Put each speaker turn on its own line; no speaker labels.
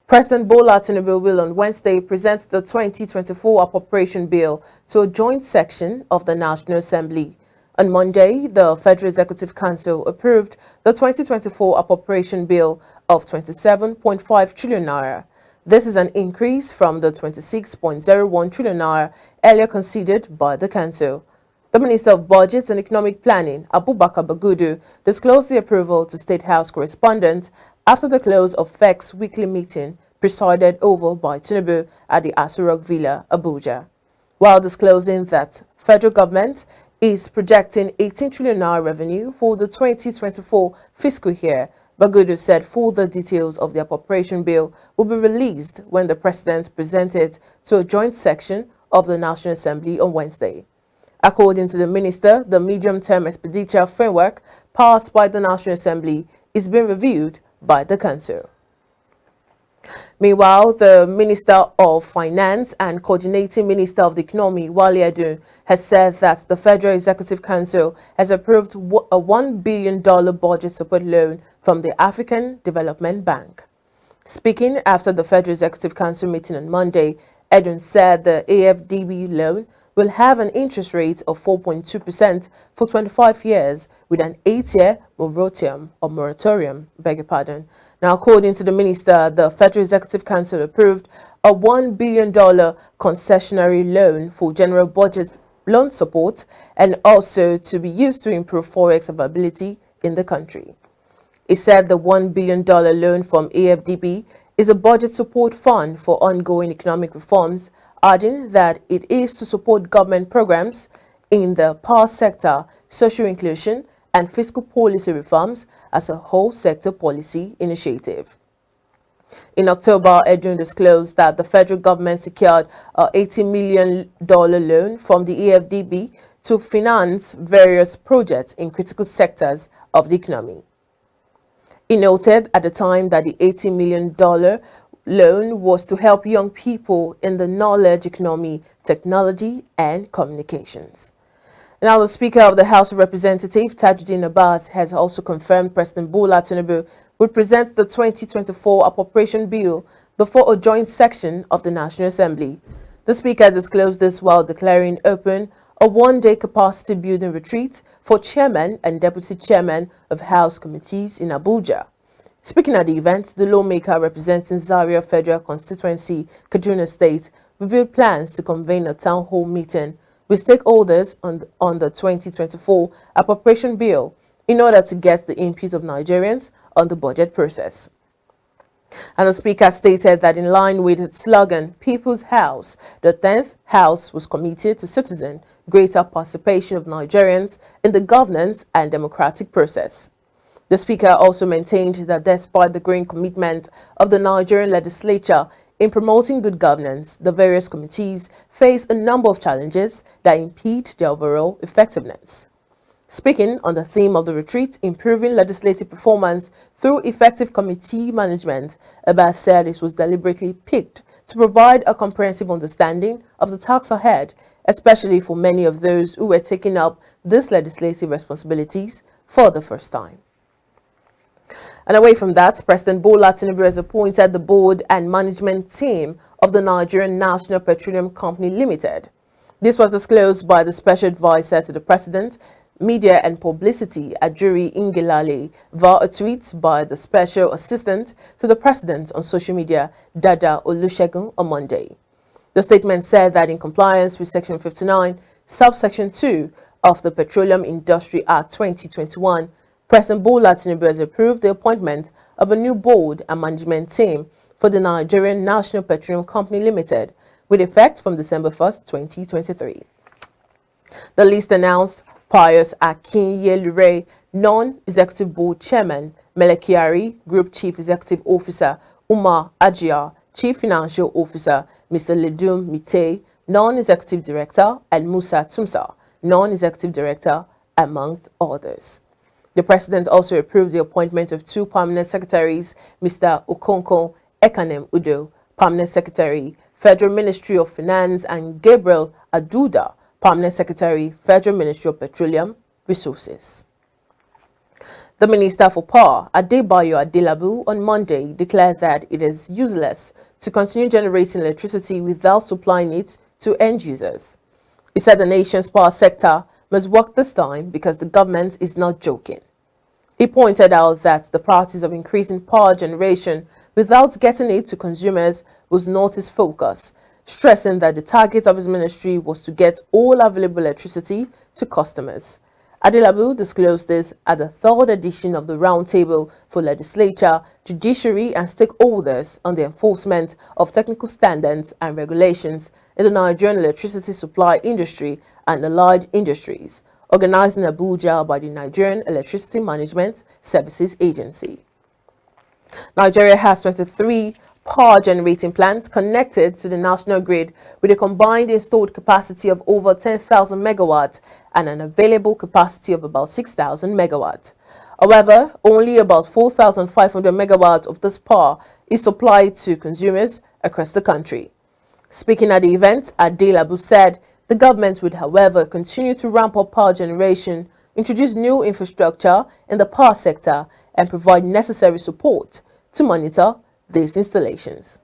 President Bola Tinubu will on Wednesday present the 2024 Appropriation Bill to a joint section of the National Assembly. On Monday, the Federal Executive Council approved the 2024 Appropriation Bill of 27.5 trillion naira. This is an increase from the 26.01 trillion naira earlier considered by the Council. The Minister of Budget and Economic Planning, Abubakar Bagudu, disclosed the approval to State House correspondents after the close of FEC's weekly meeting presided over by Tinubu at the Aso Rock Villa, Abuja. While disclosing that federal government is projecting 18 trillion naira revenue for the 2024 fiscal year, Bagudu said further details of the appropriation bill will be released when the President presents it to a joint section of the National Assembly on Wednesday. According to the Minister, the medium-term expenditure framework passed by the National Assembly is being reviewed by the Council. Meanwhile, the Minister of Finance and Coordinating Minister of the Economy, Wale Edun, has said that the Federal Executive Council has approved a $1 billion budget support loan from the African Development Bank. Speaking after the Federal Executive Council meeting on Monday, Edun said the AFDB loan will have an interest rate of 4.2% for 25 years with an 8-year moratorium. Now, according to the minister, the Federal Executive Council approved a $1 billion concessionary loan for general budget loan support and also to be used to improve forex availability in the country. It said the $1 billion loan from AFDB is a budget support fund for ongoing economic reforms, adding that it is to support government programs in the power sector, social inclusion, and fiscal policy reforms as a whole sector policy initiative. In October, Edun disclosed that the federal government secured a $80 million loan from the AFDB to finance various projects in critical sectors of the economy. He noted at the time that the $80 million loan was to help young people in the knowledge economy, technology, and communications. Now, the Speaker of the House of Representatives, Tajuddin Abbas, has also confirmed President Bola Tinubu will present the 2024 Appropriation Bill before a joint section of the National Assembly. The Speaker disclosed this while declaring open a one-day capacity building retreat for Chairman and Deputy Chairman of House Committees in Abuja. Speaking at the event, the lawmaker representing Zaria Federal Constituency, Kaduna State, revealed plans to convene a town hall meeting with stakeholders on the 2024 appropriation bill in order to get the input of Nigerians on the budget process. And the Speaker stated that in line with its slogan, People's House, the 10th House was committed to citizen greater participation of Nigerians in the governance and democratic process. The Speaker also maintained that despite the growing commitment of the Nigerian legislature in promoting good governance, the various committees face a number of challenges that impede their overall effectiveness. Speaking on the theme of the retreat, improving legislative performance through effective committee management, Abbas said it was deliberately picked to provide a comprehensive understanding of the task ahead, especially for many of those who were taking up these legislative responsibilities for the first time. And away from that, President Bola Tinubu has appointed the board and management team of the Nigerian National Petroleum Company Limited. This was disclosed by the Special Advisor to the President, Media and Publicity, Ajuri Ngelale, via a tweet by the Special Assistant to the President on social media, Dada Olusegun, on Monday. The statement said that in compliance with Section 59, Subsection 2 of the Petroleum Industry Act 2021, President Bola Tinubu has approved the appointment of a new board and management team for the Nigerian National Petroleum Company Limited, with effect from December 1st, 2023. The list announced Pius Akinyelure, Non-Executive Board Chairman, Melekiari, Group Chief Executive Officer, Umar Ajia, Chief Financial Officer, Mr. Ledum Mite, Non-Executive Director, and Musa Tumsa, Non-Executive Director, amongst others. The President also approved the appointment of two permanent secretaries, Mr. Okonkwo Ekanem Udo, Permanent Secretary, Federal Ministry of Finance, and Gabriel Aduda, Permanent Secretary, Federal Ministry of Petroleum Resources. The Minister for Power, Adebayo Adelabu, on Monday declared that it is useless to continue generating electricity without supplying it to end users. He said the nation's power sector must work this time because the government is not joking. He pointed out that the practice of increasing power generation without getting it to consumers was not his focus, stressing that the target of his ministry was to get all available electricity to customers. Adelabu disclosed this at the third edition of the Roundtable for Legislature, Judiciary and Stakeholders on the Enforcement of Technical Standards and Regulations in the Nigerian electricity supply industry and allied industries, organized in Abuja by the Nigerian Electricity Management Services Agency. Nigeria has 23 power generating plants connected to the national grid with a combined installed capacity of over 10,000 megawatts and an available capacity of about 6,000 megawatts. However, only about 4,500 megawatts of this power is supplied to consumers across the country. Speaking at the event, Adelabu said the government would, however, continue to ramp up power generation, introduce new infrastructure in the power sector, and provide necessary support to monitor these installations.